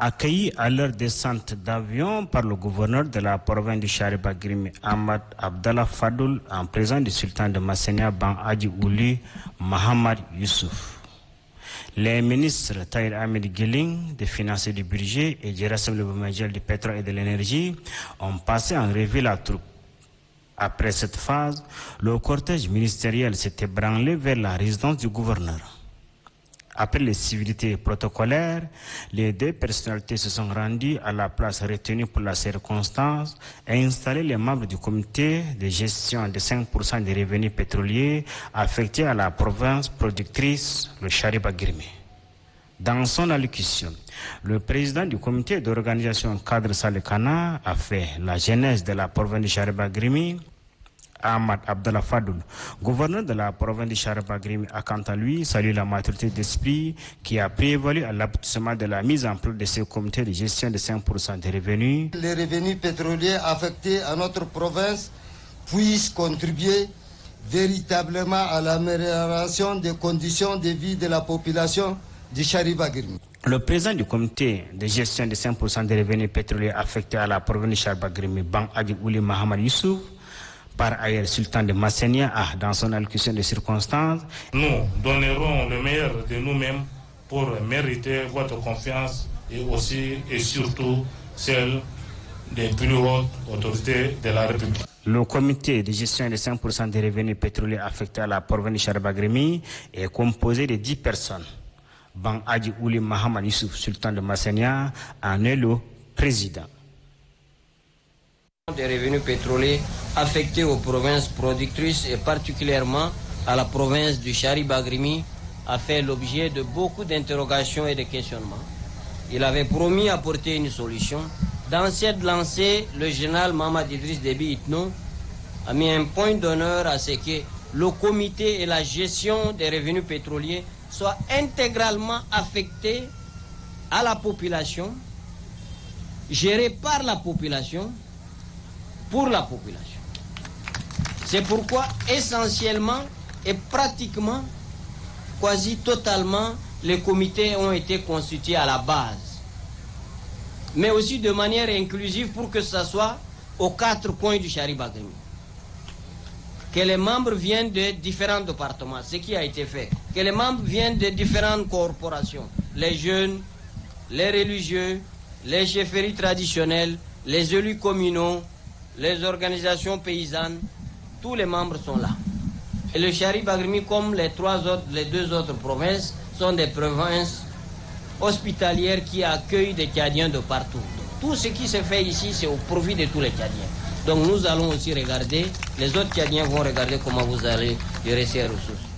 Accueillis à leur descente d'avion par le gouverneur de la province du Chariba Grimi, Ahmad Abdallah Fadoul, en présence du sultan de Massenia, Ban Hadji Ouli Mahamad Youssouf. Les ministres Tahir Ahmed Guiling, des Finances et du Budget, et Djerassem Lebomedjel du Pétrole et de l'Énergie ont passé en revue la troupe. Après cette phase, le cortège ministériel s'est ébranlé vers la résidence du gouverneur. Après les civilités protocolaires, les deux personnalités se sont rendues à la place retenue pour la circonstance et installé les membres du comité de gestion de 5% des revenus pétroliers affectés à la province productrice, le Chariba Grimi. Dans son allocution, le président du comité d'organisation cadre Salekana a fait la genèse de la province du Chariba Grimi. Ahmad Abdallah Fadoul, gouverneur de la province du Chariba Grimi, a quant à lui salué la maturité d'esprit qui a prévalu à l'aboutissement de la mise en place de ce comité de gestion de 5% des revenus. Les revenus pétroliers affectés à notre province puissent contribuer véritablement à l'amélioration des conditions de vie de la population du Chariba Grimi. Le président du comité de gestion de 5% des revenus pétroliers affectés à la province du Chariba Grimi, Ban Hadji Ouli Mahamad Youssouf, par ailleurs sultan de Massenia, a, dans son allocution de circonstances, nous donnerons le meilleur de nous-mêmes pour mériter votre confiance et aussi et surtout celle des plus hautes autorités de la République. Le comité de gestion de 5% des revenus pétroliers affectés à la province du Chariba Grimi est composé de 10 personnes. Ban Hadji Ouli Mahamad Youssouf, sultan de Massenia, en est le président. Des revenus pétroliers affectés aux provinces productrices et particulièrement à la province du Chariba Grimi a fait l'objet de beaucoup d'interrogations et de questionnements. Il avait promis d'apporter une solution. Dans cette lancée, le général Mahamad Idriss Déby Itno a mis un point d'honneur à ce que le comité et la gestion des revenus pétroliers soient intégralement affectés à la population, gérés par la population, pour la population. C'est pourquoi essentiellement et pratiquement, quasi totalement, les comités ont été constitués à la base. Mais aussi de manière inclusive pour que ce soit aux 4 coins du Chariba Grimi. Que les membres viennent de différents départements, ce qui a été fait. Que les membres viennent de différentes corporations. Les jeunes, les religieux, les chefferies traditionnelles, les élus communaux, les organisations paysannes, tous les membres sont là. Et le Chariba Grimi, comme les 2 autres provinces, sont des provinces hospitalières qui accueillent des Tchadiens de partout. Tout ce qui se fait ici, c'est au profit de tous les Tchadiens. Donc nous allons aussi regarder, les autres Tchadiens vont regarder comment vous allez gérer ces ressources.